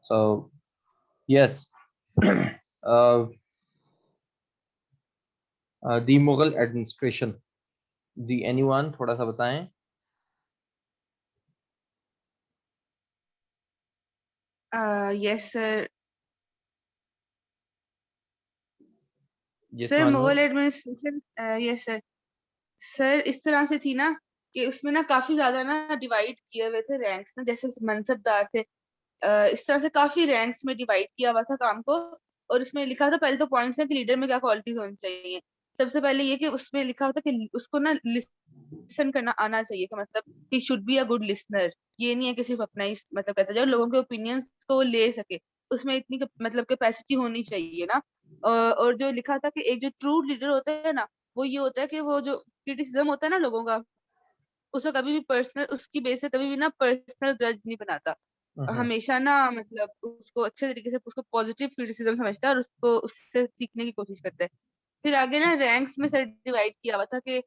So yes, the Mughal administration. The anyone थोड़ा सा बताएं. Yes, sir. Yes, sir Manu. Mughal administration, yes sir. Sir इस तरह से थी ना कि उसमें ना काफी ज्यादा ना डिवाइड किए हुए थे रैंक्स ना, जैसे मनसबदार थे. इस तरह से काफी रैंक्स में डिवाइड किया हुआ था काम को. और उसमें लिखा था पहले तो पॉइंट्स है कि लीडर में क्या क्वालिटीज होनी चाहिए. सबसे पहले ये कि उसमें लिखा होता कि उसको ना लिसन करना आना चाहिए, कि मतलब he should be a good listener. ये नहीं है कि सिर्फ अपना ही मतलब कहता जाए, लोगों के ओपिनियंस को वो ले सके. उसमें इतनी मतलब कैपेसिटी होनी चाहिए ना. और जो लिखा था कि एक जो ट्रू लीडर होता है ना, वो ये होता है कि वो जो क्रिटिसिज्म होता है ना लोगों का, उसको कभी भी पर्सनल, उसकी बेस पे कभी भी ना पर्सनल ग्रज नहीं बनाता. हमेशा ना मतलब उसको अच्छे तरीके से उसको पॉजिटिव क्रिटिसिज्म समझता है और उसको उससे सीखने की कोशिश करता है. फिर आगे ना रैंक्स में सर डिवाइड किया हुआ था कि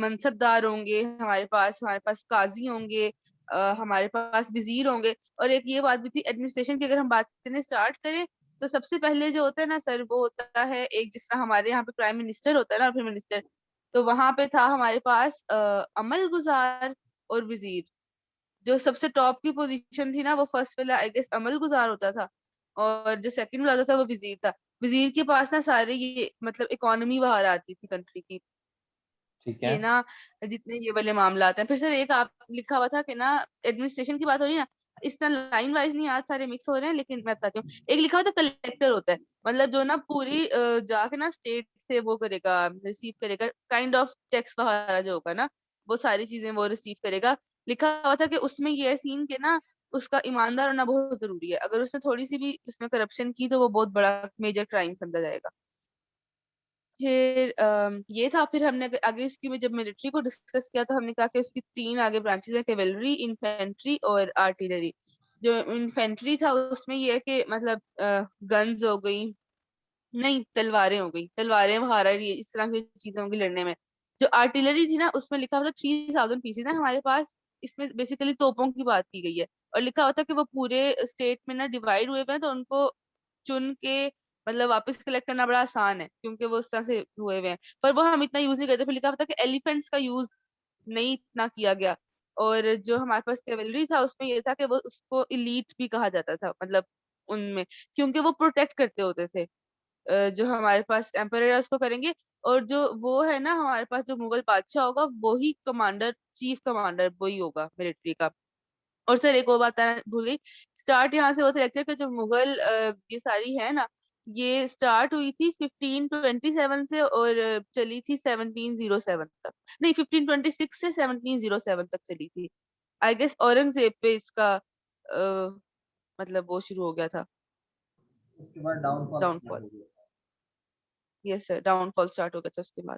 मनसबदार होंगे हमारे पास काजी होंगे, हमारे पास वजीर होंगे. और एक ये बात भी थी एडमिनिस्ट्रेशन की, अगर हम बात करने स्टार्ट करें तो सबसे पहले जो होता है ना सर, वो होता है एक जिस तरह हमारे यहाँ पे प्राइम मिनिस्टर होता है ना, प्राइम मिनिस्टर. तो वहां पे था हमारे पास अमल गुजार और वजीर. जो सबसे टॉप की पोजीशन थी ना, वो फर्स्ट वाला आई गेस अमल गुजार होता था. और जो सेकंड वाला होता था वो वजीर था. वजीर के पास ना सारे ये मतलब इकोनॉमी बाहर आती थी कंट्री की, ठीक है. कि ना जितने ये वाले मामला आते हैं. फिर सर एक आप लिखा हुआ था कि ना एडमिनिस्ट्रेशन की बात हो रही है ना, इस तरह लाइन वाइज नहीं आज सारे मिक्स हो रहे हैं, लेकिन मैं बताती हूँ. एक लिखा हुआ था कलेक्टर होता है, मतलब जो ना पूरी जाके ना स्टेट से वो करेगा, रिसीव करेगा, काइंड ऑफ टैक्स वगैरह जो होगा ना, वो सारी चीजें वो रिसीव करेगा. लिखा हुआ था कि उसमें ये सीन के ना उसका ईमानदार होना बहुत जरूरी है. अगर उसने थोड़ी सी भी उसमें करप्शन की तो वो बहुत बड़ा मेजर क्राइम समझा जाएगा. फिर ये था. फिर हमने आगे इसकी में जब मिलिट्री को डिस्कस किया तो हमने कहा कि उसकी तीन आगे ब्रांचेस है, कैवेलरी, इन्फेंट्री और आर्टिलरी. जो इन्फेंट्री था उसमें ये है कि मतलब गन्स हो गई, नहीं तलवारें हो गई, तलवारें वगैरह इस तरह की चीजें होंगी लड़ने में. जो आर्टिलरी थी ना उसमें लिखा हुआ था 3000 पीसेज है हमारे पास. इसमें बेसिकली तोपों की बात की गई है. और लिखा हुआ था कि वो पूरे स्टेट में ना डिवाइड हुए हुए हैं, तो उनको चुन के मतलब वापस कलेक्ट करना बड़ा आसान है, क्योंकि वो उस तरह से हुए हुए हैं. पर वो हम इतना यूज नहीं करते. फिर लिखा हुआ था कि एलिफेंट्स का यूज नहीं इतना किया गया. और जो हमारे पास कैवेलरी था उसमें ये था कि वो उसको इलीट भी कहा जाता था, मतलब उनमें, क्योंकि वो प्रोटेक्ट करते होते थे. जो हमारे पास एम्परर है उसको करेंगे. और जो वो है ना हमारे पास जो मुगल बादशाह होगा वो ही कमांडर, चीफ कमांडर वही होगा मिलिट्री का. और सर एक और बात बताना भूल गई. स्टार्ट यहाँ से होता है लेक्चर के, जो मुगल ये सारी है ना, ये स्टार्ट हुई थी 1527 से और चली थी 1707 तक. नहीं, 1526 से 1707 तक चली थी. आई गेस औरंगजेब पे इसका मतलब वो शुरू हो गया था, उसके बाद डाउनफॉल स्टार्ट डाउनफॉल. हो गया. यस सर, डाउनफॉल स्टार्ट हो गया था उसके बाद.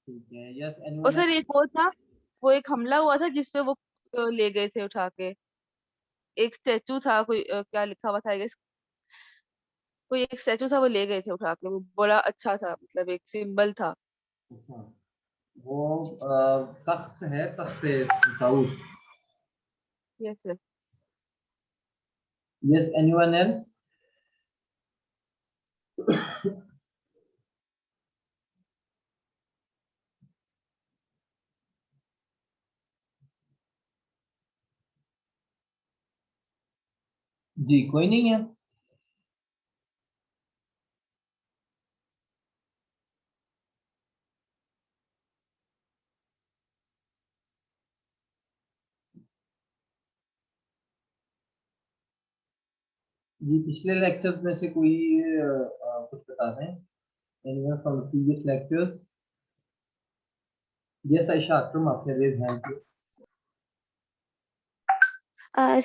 ठीक है. यस, और एनीवन सर एल्स? एक और था, वो एक हमला हुआ था जिसपे वो ले गए थे उठा के. एक स्टेचू था कोई क्या लिखा हुआ था आई गेस, कोई एक स्टेचू था वो ले गए थे उठा के. वो बड़ा अच्छा था, मतलब एक सिंबल था. अच्छा, वो तख्त है, तख्त दाऊद. Yes sir. Yes, anyone else? जी कोई नहीं है. जी पिछले लेक्चर्स में से कोई कुछ बता दें. Anyone from previous lectures? Yes Ayesha Akram, आपने raise hand.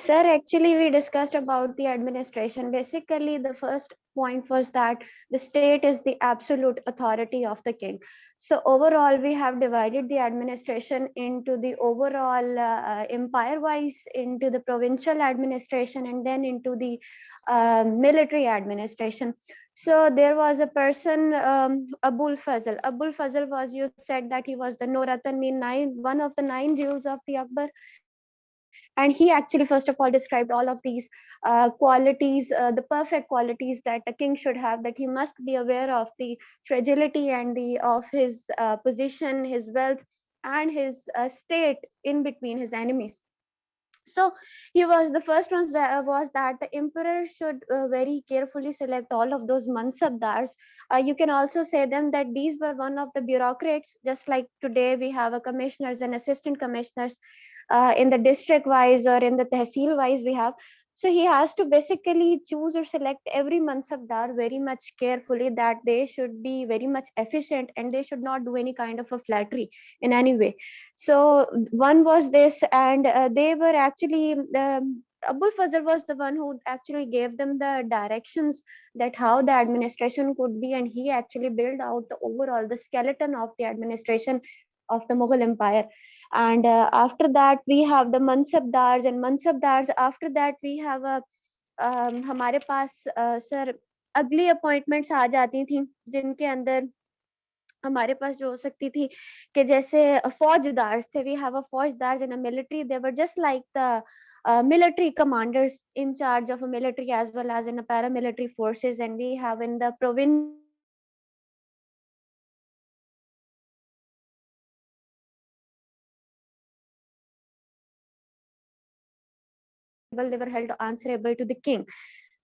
Sir, actually, we discussed about the administration. Basically, the first point was that the state is the absolute authority of the king. So, overall, we have divided the administration into the overall empire wise, into the provincial administration, and then into the military administration. So, there was a person, Abul Fazl. Abul Fazl was, you said that he was the Noratan, mean one of the 9 Jews of the Akbar. And he actually first of all described all of these qualities, the perfect qualities that a king should have, that he must be aware of the fragility and the of his position, his wealth, and his state in between his enemies. So he was the first ones that was that the emperor should very carefully select all of those mansabdars. You can also say them that these were one of the bureaucrats, just like today we have a commissioners and assistant commissioners in the district wise or in the tehsil wise we have. So he has to basically choose or select every mansabdar very much carefully, that they should be very much efficient and they should not do any kind of a flattery in any way. So one was this, and they were actually Abul Fazl was the one who actually gave them the directions that how the administration could be, and he actually built out the overall the skeleton of the administration of the Mughal Empire. And after that we have the mansabdars, and mansabdars after that we have a हमारे पास sir अगली appointments आ जाती थी जिनके अंदर हमारे पास जो हो सकती थी कि जैसे फौजदार्स थे, we have a faujdars in a military, they were just like the military commanders in charge of a military as well as in a paramilitary forces. And we have in the provincial they were held answerable to the king.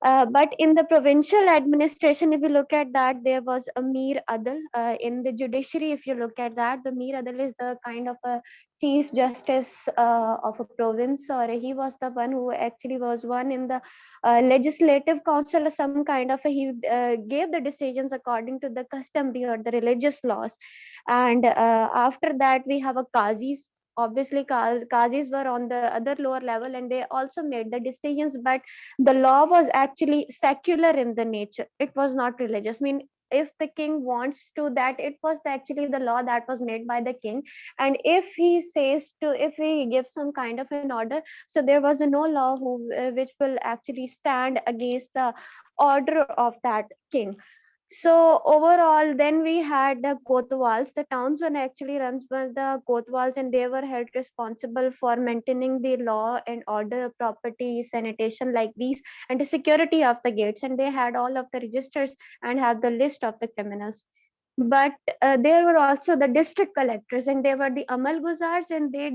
But in the provincial administration, if you look at that, there was a Mir Adal. In the judiciary, if you look at that, the Mir Adal is the kind of a chief justice of a province, or he was the one who actually was one in the legislative council or some kind of a, he gave the decisions according to the customary or the religious laws. And after that, we have a Qazis. Obviously, Qazis were on the other lower level and they also made the decisions, but the law was actually secular in the nature. It was not religious. I mean, if the king wants to that, it was actually the law that was made by the king. And if he says to, if he gives some kind of an order, so there was no law which will actually stand against the order of that king. So overall, then we had the Kotwals. The towns were actually run by the Kotwals, and they were held responsible for maintaining the law and order, property, sanitation, like these, and the security of the gates. And they had all of the registers and have the list of the criminals. But there were also the district collectors, and they were the Amal Guzars, and they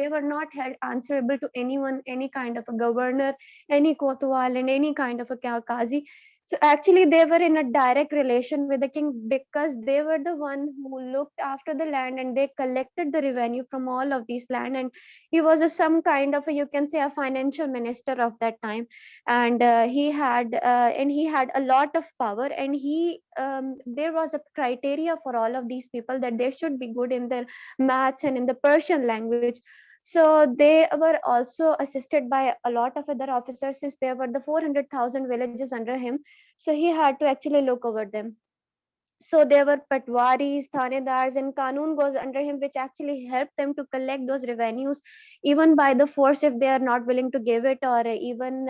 were not held answerable to anyone, any kind of a governor, any Kotwal, and any kind of a Qazi. So actually they were in a direct relation with the king, because they were the one who looked after the land and they collected the revenue from all of these land. And he was some kind of a, you can say, a financial minister of that time. And he had a lot of power. And he there was a criteria for all of these people that they should be good in their maths and in the Persian language. So they were also assisted by a lot of other officers, since there were the 400,000 villages under him. So he had to actually look over them. So there were patwaris, thanedars, and kanun goes under him, which actually helped them to collect those revenues, even by the force if they are not willing to give it, or even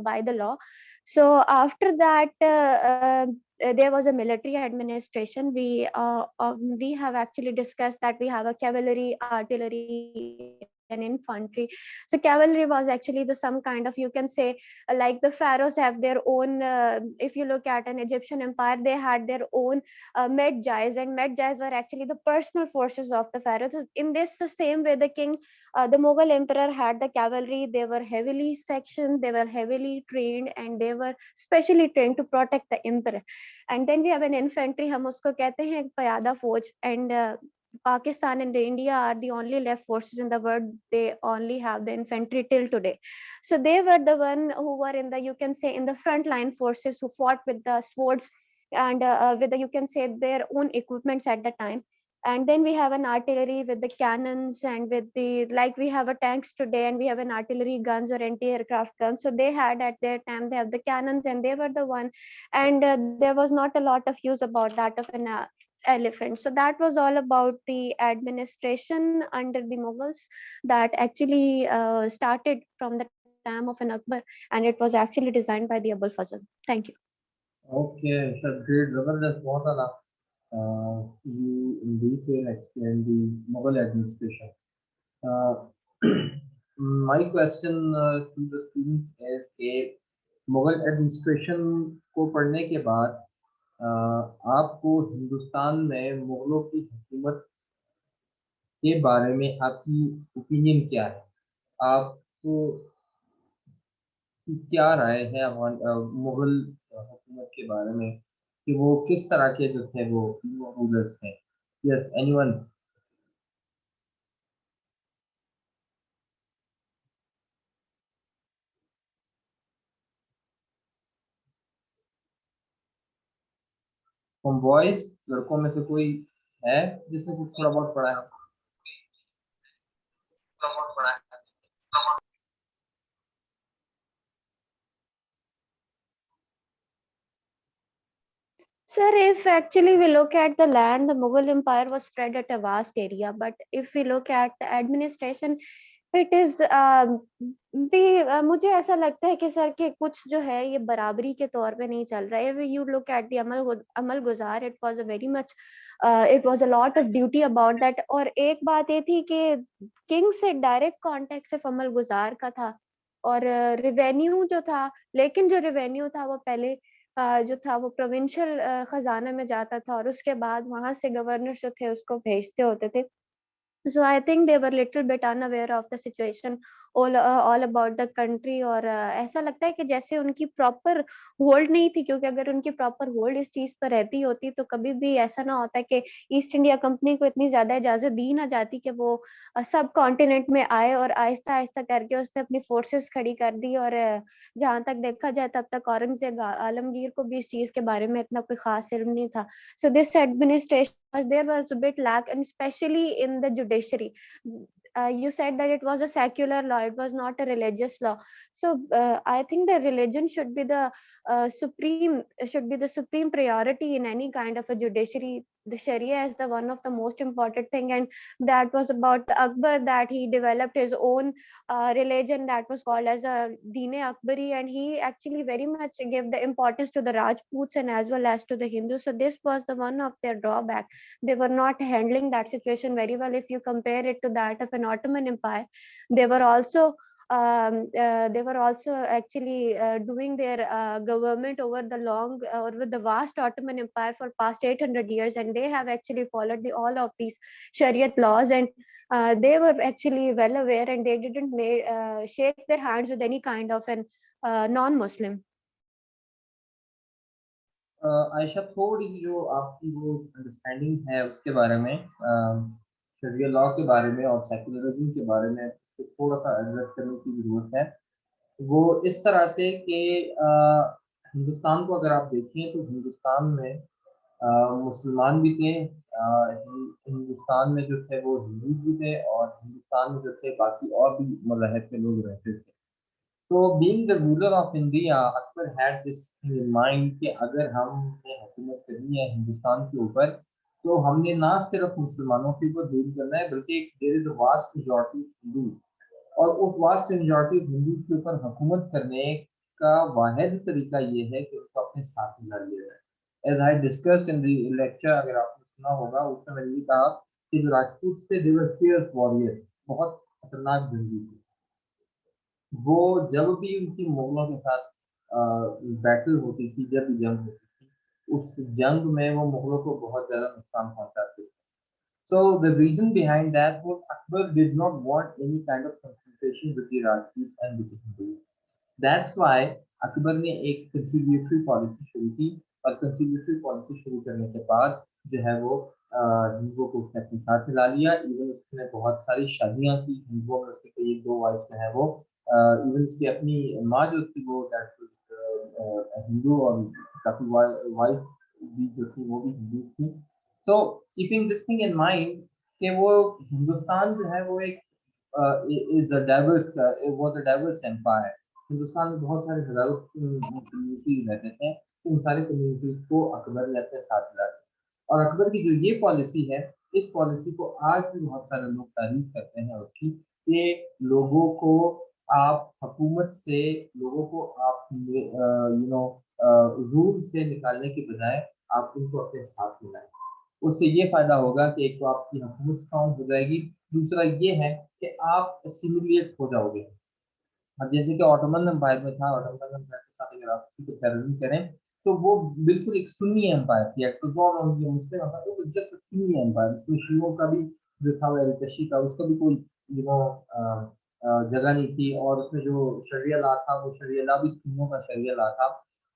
by the law. So after that, there was a military administration. We have actually discussed that we have a cavalry, artillery, and infantry. So cavalry was actually the some kind of, you can say, like the pharaohs have their own. If you look at an Egyptian empire, they had their own medjais, and medjais were actually the personal forces of the pharaoh. So in this the same way, the king, the Mughal emperor had the cavalry. They were heavily sectioned, they were heavily trained, and they were specially trained to protect the emperor. And then we have an infantry, हम उसको कहते हैं पयादा फौज. And Pakistan and India are the only left forces in the world. They only have the infantry till today. So they were the one who were in the, you can say, in the front line forces, who fought with the swords and with the, you can say, their own equipments at the time. And then we have an artillery with the cannons, and with the, like we have a tanks today, and we have an artillery guns or anti-aircraft guns. So they had at their time, they have the cannons, and they were the one. And there was not a lot of use about that of an elephant. So that was all about the administration under the Mughals, that actually started from the time of an Akbar, and it was actually designed by the Abul Fazl. Thank you. Okay, so great, Zabardast, Maulana. You in detail explained the Mughal administration. Uh, my question to the students is कि Mughal administration को पढ़ने के बाद आपको हिंदुस्तान में मुगलों की हुकूमत के बारे में आपकी ओपिनियन क्या है? आपको क्या राय है मुगल हुकूमत के बारे में कि वो किस तरह के जो थे वो रूलर्स थे? Yes, anyone? फ्रॉम बॉयज, लड़कों में से कोई है जिसने कुछ थोड़ा बहुत पढ़ा है? Sir, if actually we look at the land, the Mughal Empire was spread at a vast area. But if we look at the administration, it is मुझे ऐसा लगता है कि सर कि कुछ जो है ये बराबरी के तौर पे नहीं चल रहा है. If you look at the अमल गुजार, it was a very much it was a lot of duty about that. और एक बात ये थी कि किंग से डायरेक्ट कांटेक्ट सिर्फ अमल गुजार का था और रेवेन्यू जो था, लेकिन जो रेवेन्यू था वो पहले जो था वो प्रोविंशियल खजाना में जाता था और उसके बाद वहां से गवर्नर जो थे उसको भेजते होते थे. So I think they were little bit unaware of the situation, all about the country. और ऐसा लगता है कि जैसे उनकी प्रॉपर होल्ड नहीं थी, क्योंकि अगर उनकी प्रॉपर होल्ड इस चीज पर रहती होती तो कभी भी ऐसा ना होता कि ईस्ट इंडिया कंपनी को इतनी ज्यादा इजाजत दी ना जाती कि वो सब कॉन्टिनेंट में आए और आहिस्ता आहिस्ता करके उसने अपनी फोर्सेस खड़ी कर दी. और जहां तक देखा जाए तब तक औरंगजेब आलमगीर को भी इस चीज के बारे में इतना कोई खास इल्म नहीं था. So this administration there was a bit lack, and especially in the judiciary. You said that it was a secular law, it was not a religious law. So I think the religion should be the supreme priority in any kind of a judiciary. The Sharia is the one of the most important thing, and that was about Akbar, that he developed his own religion that was called as a Deen Akbari, and he actually very much gave the importance to the Rajputs and as well as to the Hindus. So this was the one of their drawback. They were not handling that situation very well. If you compare it to that of an Ottoman Empire, they were also actually doing their government over the long over the vast Ottoman Empire for past 800 years, and they have actually followed all of these Shariat laws, and they were actually well aware, and they didn't shake their hands with any kind of an non-Muslim. Ayesha, थोड़ी जो आपकी वो understanding है उसके बारे में, शरिया law के बारे में और सेकुलरिज्म के बारे में तो थोड़ा सा एड्रेस करने की जरूरत है. वो इस तरह से कि हिंदुस्तान को अगर आप देखें तो हिंदुस्तान में मुसलमान भी थे, हिंदुस्तान में जो थे वो हिंदू भी थे, और हिंदुस्तान में जो थे बाकी और भी मज़ाहिब के लोग रहते थे. तो being the ruler of India, Akbar had this in mind कि अगर हमने हुकूमत करनी है हिंदुस्तान के ऊपर तो हमने ना सिर्फ मुसलमानों के ऊपर रूल करना है बल्कि there is a vast majority Hindu, और उस वास्ट मेजॉरिटी हिंदू के ऊपर हुकूमत करने का वाहिद तरीका ये है कि उसको अपने साथ मिला लिया जाए. As I discussed in the lecture, अगर आपने सुना होगा, उसमें मैंने ये कहा कि जो राजपूत थे दे वर फियर्स वॉरियर्स, बहुत खतरनाक जंगी थे. वो जब भी उनकी मुगलों के साथ बैटल होती थी, जब भी जंग होती थी, उस जंग में वो मुगलों को बहुत ज्यादा नुकसान पहुंचाते थे. So the reason behind that was Akbar did not want any kind of confrontation with the Rajputs and with the Hindus. That's why Akbar ने एक कंसिलिएटरी पॉलिसी शुरू की, और कंसिलिएटरी पॉलिसी शुरू करने के बाद जो है वो हिंदुओं को उसने अपने साथ मिला लिया. इवन उसने बहुत सारी शादियां की हिंदुओं में, उसके कई 2 वाइफ जो है वो, इवन उसकी अपनी माँ जो थी वो हिंदू, और काफी वाइफ भी जो थी वो भी हिंदू थी. So keeping this thing in mind कि वो हिंदुस्तान जो है वो एक is a diverse, was a diverse empire. Hindustan में बहुत सारे हजारों कम्युनिटीज रहते थे, तो उन सारी कम्युनिटीज को अकबर ने अपने साथ मिला दिया. और अकबर की जो ये पॉलिसी है, इस पॉलिसी को आज भी बहुत सारे लोग तारीफ करते हैं उसकी, कि लोगों को आप हुकूमत से, लोगों को आप रूल से निकालने के बजाय आप उनको अपने साथ मिलाएं. उससे ये फायदा होगा कि एक तो आपकी हुकूमत स्ट्रांग हो जाएगी, दूसरा ये है कि आप एसिमिलेट हो जाओगे। अब जैसे कि ऑटोमन एम्पायर में था, ऑटोमन एम्पायर के साथ अगर आप किसी को पैरेलल करें तो वो बिल्कुल एक सुन्नी एम्पायर थी, एक तो नॉट ओनली मुस्लिम एम्पायर, वो जस्ट सुन्नी एम्पायर, उसमें शियों का भी जो था वो एलकशी का उसका भी कोई यू नो जगह नहीं थी, और उसमें जो शरिया ला था वो शरिया ला भी सुन्नियों का शरिया ला था।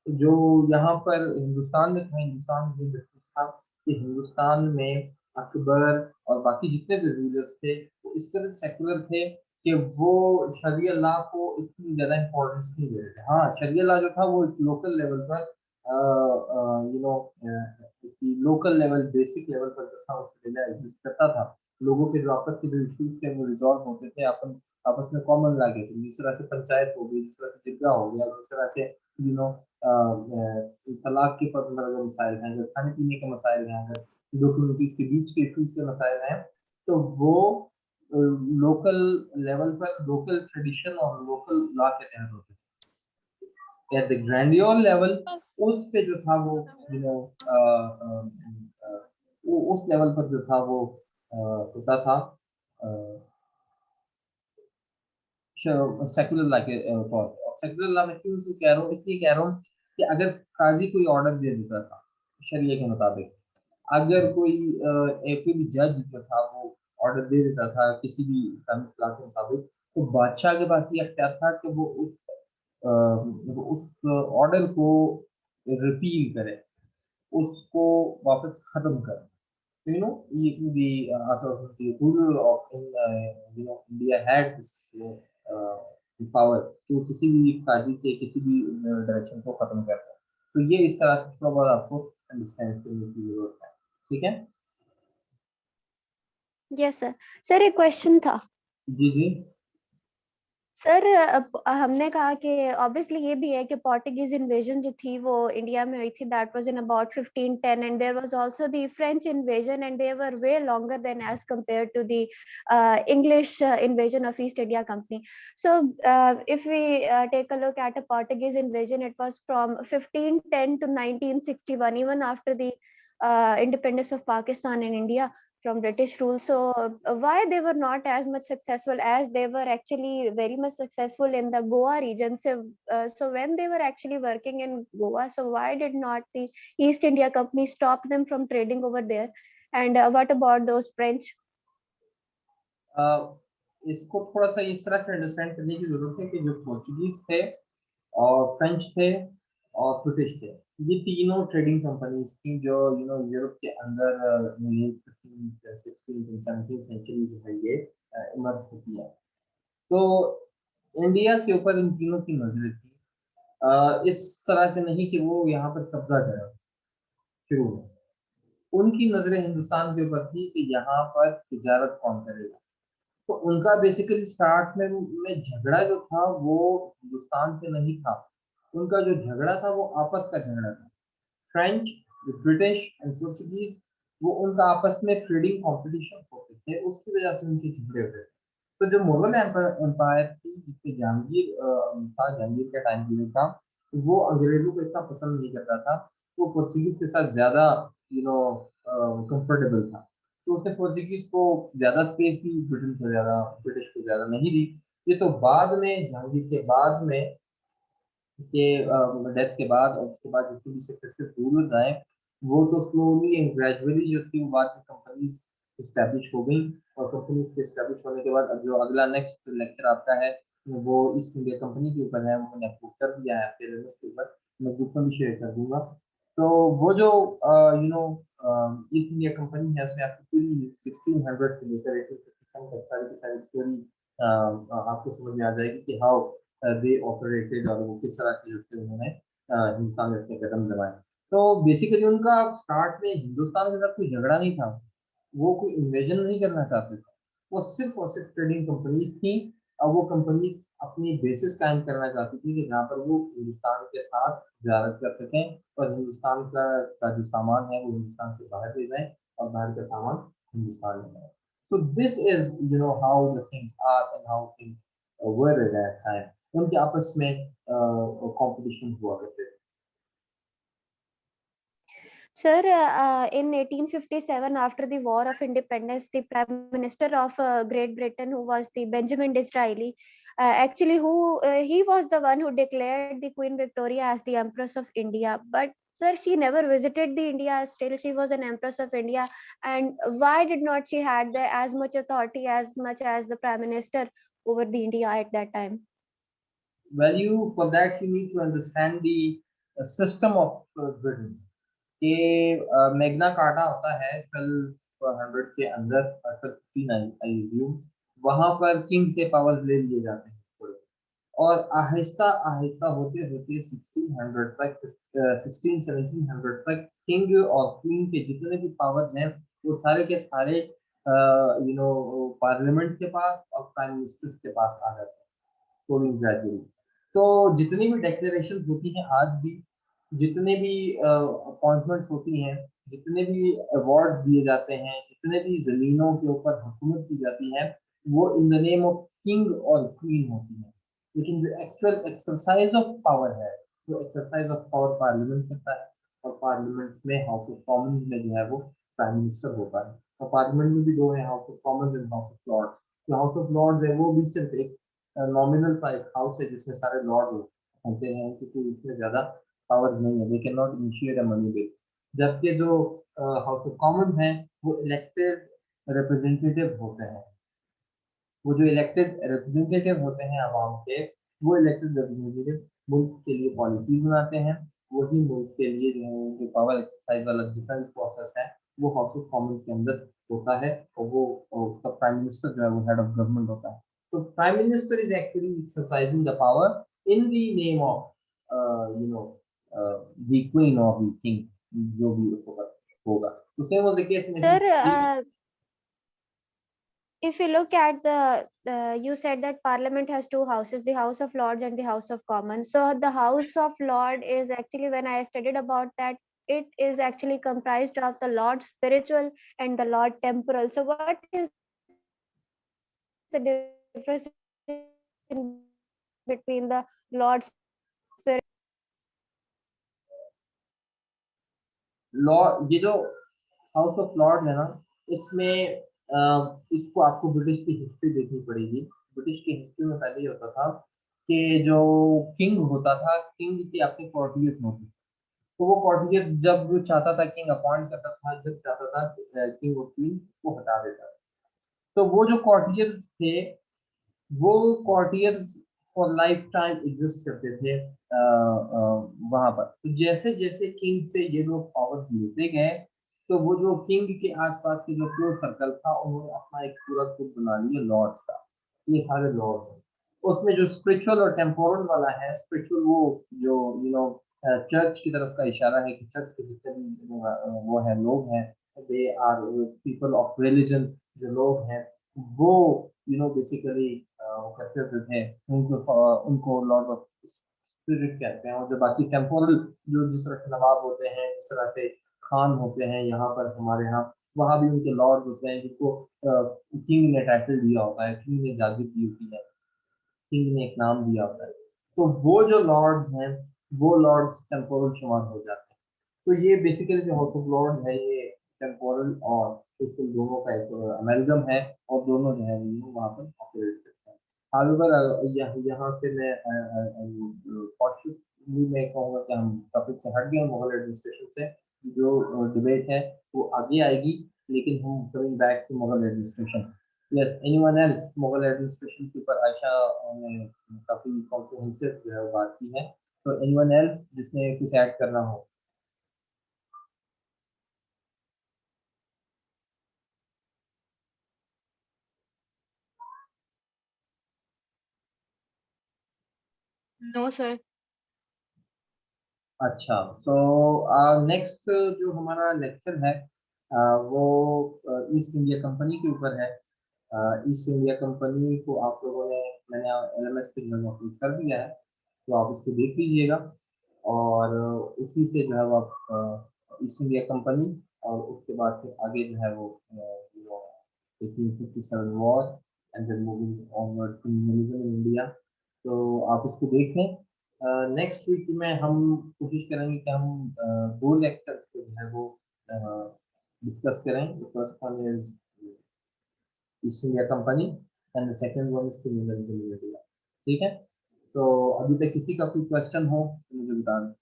तो जो यहाँ पर हिंदुस्तान में था, हिंदुस्तान में ब्रिटिश था कि हिंदुस्तान में अकबर और बाकी जितने भी रूलर्स थे वो इस तरह सेकुलर थे कि वो शरिया लॉ को इतनी ज्यादा इम्पोर्टेंस नहीं दे रहे थे। हाँ, शरिया लॉ जो था वो लोकल लेवल पर you know local level basic level पर जो था वो शरिया एग्जिस्ट करता था। लोगों के जो आपस के जो इश्यूज थे वो रिजॉल्व होते थे अपन आपस में कॉमन लगे थे, जिस तरह से पंचायत हो गई, जिस तरह से जिरगा हो गया, जिस तरह से यू नो तलाक के पर अगर मसाइल हैं, अगर खाने पीने के मसाइल हैं, अगर दो कम्युनिटीज के बीच के इशूज के मसाइल हैं, तो वो लोकल लेवल पर लोकल ट्रेडिशन और लोकल लॉ के तहत होते थे। एट द ग्रैंडियर लेवल उस पे जो था वो यू नो उस लेवल पर जो था वो होता था सेकुलर लॉ के तौर पे। और सेकुलर लॉ में क्यों कह रहा हूँ, इसलिए कह रहा हूँ कि अगर काजी कोई ऑर्डर दे देता था शरिया के मुताबिक, अगर कोई एक कोई भी जज जो था वो ऑर्डर दे देता था किसी भी इस्लामिक लॉ के मुताबिक, तो बादशाह के पास ये अख्तियार था कि वो उस ऑर्डर को रिपील करे, उसको वापस खत्म करे। So, the ruler of in India had this uh, power to किसी भी काजी के किसी भी डायरेक्शन को खत्म कर दे। तो ये इस तरह से थोड़ा बहुत आपको अंडरस्टैंड करने की जरूरत है, ठीक है? Yes, sir. Sir, एक क्वेश्चन था। जी जी। सर हमने कहा कि ऑब्वियसली ये भी है कि पोर्टुगीज इन्वेजन जो थी वो इंडिया में हुई थी, that was in about 1510, and there was also the French invasion and they were way longer than as compare to the English invasion of East India Company. So if we take a look at a Portuguese invasion, it was from 1510 to 1961, even after the independence of Pakistan and India from British rule. So why they were not as much successful, as they were actually very much successful in the Goa region. So when they were actually working in Goa, so why did not the East India Company stop them from trading over there? And what about those French? इसको थोड़ा सा इस तरह से understand करने की जरूरत है कि जो पोर्चुगीज थे और फ्रेंच थे और ब्रिटिश थे, ये तीनों ट्रेडिंग कंपनीज थी जो यूरोप के अंदर 16th 17th सेंचुरी जो है ये इमर्ज होती है। तो इंडिया के ऊपर इन तीनों की नजरें थी, इस तरह से नहीं कि वो यहाँ पर कब्जा करें शुरू में। उनकी नजरें हिंदुस्तान के ऊपर थी कि यहाँ पर तिजारत कौन करेगा। तो उनका बेसिकली स्टार्ट में झगड़ा जो था वो हिंदुस्तान से नहीं था, उनका जो झगड़ा था वो आपस का झगड़ा था। फ्रेंच, ब्रिटिश एंड पोर्चुगीज, वो उनका आपस में ट्रेडिंग कंपटीशन होते थे, उसकी वजह से उनके झगड़े होते थे। तो जो मुगल एम्पायर थी जिसपे जहांगीर था, जहांगीर का टाइम पीरियड था, तो वो अंग्रेजों को इतना पसंद नहीं करता था, वो पोर्चुगीज के साथ ज्यादा यू नो कंफर्टेबल था। तो उसने पोर्चुगीज को ज्यादा स्पेस दी, ब्रिटिश को ज्यादा नहीं दी। ये तो बाद में जहांगीर के बाद में के डेथ के बाद और उसके बाद जितनी भी सक्सेसिव रूलर्स आए, वो तो स्लोली एंड ग्रेजुअली जो थी वो बाद में कंपनीज इस्टेब्लिश हो गई। और कंपनीज के इस्टेब्लिश होने के बाद अब जो अगला नेक्स्ट लेक्चर आपका है वो ईस्ट इंडिया कंपनी के ऊपर है, वो मैंने अपलोड कर दिया है आपके रेलस के ऊपर, मैं ग्रुप में भी शेयर कर दूंगा। तो वो जो ईस्ट इंडिया कंपनी है उसमें आपकी पूरी 1600 से लेकर 1857 तक सारी की सारी स्टोरी आपको समझ में आ जाएगी कि हाउ दे ऑपरेटेड और वो किस तरह से जो थे उन्होंने हिंदुस्तान में अपने कदम जमाए। तो बेसिकली उनका स्टार्ट में हिंदुस्तान के साथ कोई झगड़ा नहीं था, वो कोई इन्वेजन नहीं करना चाहते थे, वो सिर्फ और सिर्फ ट्रेडिंग कंपनीज थी। अब वो कंपनीज अपनी बेसिस कायम करना चाहती थी कि जहाँ पर वो हिंदुस्तान के साथ तिजारत कर सकें और हिंदुस्तान का जो सामान है वो हिंदुस्तान से बाहर ले जाए और बाहर का सामान हिंदुस्तान में आए। So this is how the things are and how things were at that time. उनके आपस में कंपटीशन हुआ करते थे। Sir, in 1857, after the War of Independence, the Prime Minister of Great Britain, who was the Benjamin Disraeli, actually, he was the one who declared the Queen Victoria as the Empress of India. But sir, she never visited the India. Still, she was an Empress of India. And why did not she had the as much authority as much as the Prime Minister over the India at that time? Well, for that you need to understand the system of Britain. कि Magna carta होता है 1200 के अंदर 1259 I assume, वहां पर king से powers ले लिए जाते हैं थोड़े, और आहिस्ता आहिस्ता होते होते 1600 तक 1700 तक किंग और क्वीन के जितने भी पावर्स हैं वो सारे के सारे पार्लियामेंट के पास और प्राइम मिनिस्टर के पास आ जाते हैं ग्रेजुअली। तो जितनी भी डेक्लेरेशन होती हैं आज भी, जितने भी अपॉइंटमेंट्स होती हैं, जितने भी अवार्ड्स दिए जाते हैं, जितने भी जमीनों के ऊपर हुकूमत की जाती है, वो in the name of king और क्वीन होती है। लेकिन जो एक्चुअल एक्सरसाइज ऑफ पावर है, जो एक्सरसाइज ऑफ पावर पार्लियामेंट करता है, और पार्लियामेंट में हाउस ऑफ कॉमन्स में जो है वो प्राइम मिनिस्टर होता है। और पार्लियामेंट में भी दो है, House of Commons and House of Lords. जो हाउस ऑफ लॉर्ड्स है वो भी सिर्फ एक नॉमिनल सा एक हाउस है जिसमें सारे लॉर्ड होते हैं, क्योंकि इसमें ज्यादा पावर्स नहीं है, they can not initiate a money bill. जबकि जो हाउस ऑफ कॉमन है वो इलेक्टेड रिप्रेजेंटेटिव होते हैं। वो जो इलेक्टेड रिप्रेजेंटेटिव होते हैं आवाम के, वो इलेक्टेड रिप्रेजेंटेटिव मुल्क के लिए पॉलिसीज बनाते हैं। वही मुल्क के लिए जो है जो पावर एक्सरसाइज वाला डिफरेंट प्रोसेस है वो हाउस ऑफ कॉमन के अंदर होता है, और वो उसका प्राइम मिनिस्टर जो है वो हेड ऑफ गवर्नमेंट होता है। तो prime minister is actually exercising the power in the name of you know the queen और द किंग, जो भी उसको होगा। तो same was the case in Sir, if you look at you said that parliament has two houses, the house of lords and the house of commons. So the house of lord is actually, when I studied about that, it is actually comprised of the lord spiritual and the lord temporal. So what is the difference in between the lord spirit? Law, ये जो House of Lord है ना, इसमें इसको आपको British की history देखनी पड़ेगी। ब्रिटिश की हिस्ट्री में पहले ये होता था कि जो किंग होता था, किंग की अपनी कॉर्टियर्स होती, तो वो कॉर्टियर्स जब वो चाहता था किंग अपॉइंट करता था, जब चाहता था किंग और क्वीन को हटा देता था। तो वो जो कॉर्टियर्स थे वो कॉर्टियर्स फॉर लाइफ टाइम एग्जिस्ट करते थे वहां पर। तो जैसे जैसे किंग से ये लोग पावर लेते गए, तो वो जो किंग के आसपास के जो क्लोज सर्कल था उन्होंने अपना एक पूरा ग्रुप बना लिया लॉर्ड्स का। ये सारे लॉर्ड्स हैं। उसमें जो स्पिरिचुअल और टेम्पोरल वाला है, स्पिरिचुअल वो जो चर्च की तरफ का इशारा है कि चर्च के जितने भी वो है लोग हैं, they are people of religion. जो लोग हैं वो बेसिकली करते थे, उनको लॉर्ड ऑफ स्पिरिट कहते हैं। और जो बाकी टेम्पोरल, जो जिस तरह से नवाब होते हैं, जिस तरह से खान होते हैं यहाँ पर हमारे यहाँ, वहाँ भी उनके लॉर्ड होते हैं जिनको किंग ने टाइटल दिया होता है, किंग ने जादू की होती है, किंग ने एक नाम दिया होता है। तो वो जो लॉर्ड्स हैं वो लॉर्ड्स टेम्पोरल शुमार हो जाते हैं। तो ये बेसिकली जो हाउस ऑफ लॉर्ड है ये टेम्पोरल और स्पिरिचुअल दोनों का एक अमेलगम है, और दोनों जो है वो वहाँ पर ऑपरेट करते हैं। हाउएवर यहाँ से मैं कॉशियसली मैं कहूँगा कि हम टॉपिक से हट गए, मुगल एडमिनिस्ट्रेशन से जो डिबेट है वो आगे आएगी, लेकिन हम coming back to Mughal administration. Yes, anyone else? Mughal administration के ऊपर आयशा ने काफी कॉम्प्रिहेंसिव जो है वो बात की है। तो एनीवन एल्स जिसने कुछ ऐड करना हो? No sir. अच्छा, तो नेक्स्ट जो हमारा लेक्चर है वो ईस्ट इंडिया कंपनी के ऊपर है। ईस्ट इंडिया कंपनी को आप लोगों ने, मैंने LMS के अंदर अपलोड कर दिया है, तो आप उसको देख लीजिएगा। और उसी से जो है वो आप ईस्ट इंडिया कंपनी, और उसके बाद फिर आगे जो है वो 1857 war and then moving onward to in India. तो आप उसको देख लें। नेक्स्ट वीक में हम कोशिश करेंगे कि हम 2 लेक्चर जो है वो डिस्कस करें. The first one is east India company and the second one is criminal India. ठीक है, तो अभी तक किसी का कोई क्वेश्चन हो तो मुझे बता दें.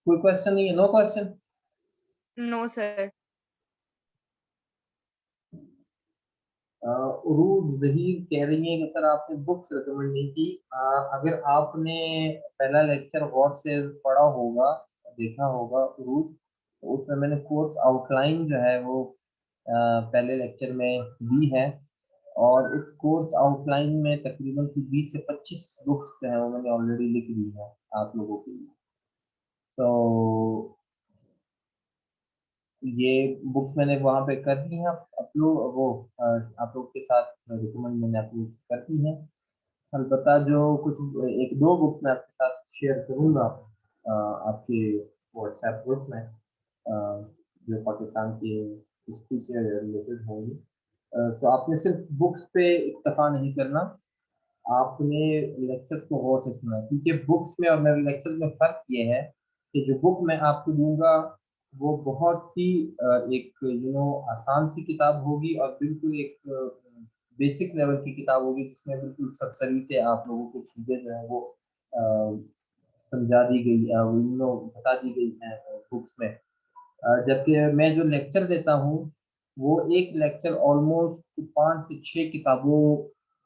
कोई क्वेश्चन नहीं है? No question. No sir. Urooj Zaheer कह रही है कि सर आपने बुक्स रिकमेंड नहीं की. अगर आपने पहला लेक्चर गौर से पढ़ा होगा, देखा होगा उरूज, तो उसमें मैंने कोर्स आउटलाइन जो है वो पहले लेक्चर में दी है. और उस कोर्स आउटलाइन में तकरीबन 20 से 25 बुक्स जो है वो मैंने ऑलरेडी लिख दी है आप लोगों के लिए. तो ये बुक्स मैंने वहाँ पे कर दी हैं अपलोड. वो आप लोग के साथ रिकमेंड मैंने अपलोड कर दी है. अलबत्ता जो कुछ एक दो बुक्स मैं आपके साथ शेयर करूँगा आपके व्हाट्सएप ग्रुप में, जो पाकिस्तान की हिस्ट्री से रिलेटेड होंगी. तो आपने सिर्फ बुक्स पे इक्तफा नहीं करना, आपने लेक्चर को गौर से सुना, क्योंकि बुक्स में और मेरे लेक्चर में फ़र्क ये है कि जो बुक मैं आपको दूंगा वो बहुत ही एक आसान सी किताब होगी और बिल्कुल एक बेसिक लेवल की किताब होगी, जिसमें बिल्कुल सरसरी से आप लोगों को चीज़ें जो है वो अ, समझा दी गई, बता दी गई हैं बुक्स में. जबकि मैं जो लेक्चर देता हूँ वो एक लेक्चर ऑलमोस्ट 5 से 6 किताबों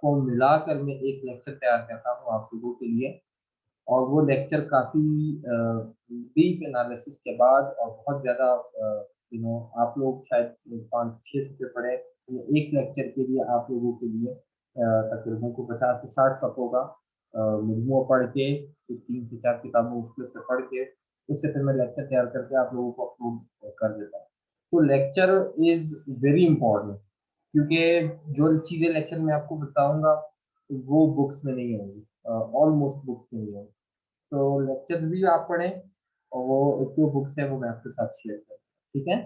को मिलाकर मैं एक लेक्चर तैयार करता हूँ आप लोगों के लिए. और वो लेक्चर काफ़ी डीप एनालिसिस के बाद और बहुत ज़्यादा आप लोग शायद 5-6 सफ़े पढ़े, एक लेक्चर के लिए आप लोगों के लिए तकरीबन को 50 से 60 सफ़ों का मजमूआ पढ़ के 3 से 4 किताबों उसमें से पढ़ के उससे फिर मैं लेक्चर तैयार करके आप लोगों को अपलोड कर देता हूँ. तो लेक्चर इज़ वेरी इम्पोर्टेंट, क्योंकि जो चीज़ें लेक्चर में आपको बताऊँगा वो बुक्स में नहीं होंगी, ऑलमोस्ट बुक्स में नहीं होंगी. तो लेक्चर भी आप पढ़ें और वो एक जो बुक्स है वो मैं आपके साथ शेयर करूँ. ठीक है.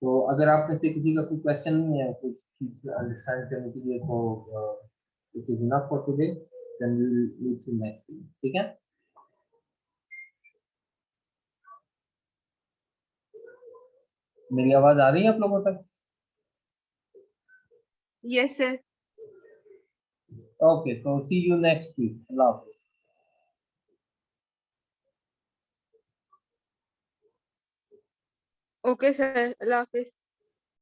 तो अगर आप में से किसी का कोई क्वेश्चन नहीं है कुछ चीज़ अंडरस्टैंड करने के लिए, तो it is enough for today, then we will meet to next. ठीक है. मेरी आवाज आ रही है आप लोगों तक? Yes sir. Okay, so see you next week. अल्लाह हाफिज़. Okay sir. अल्लाह हाफिज.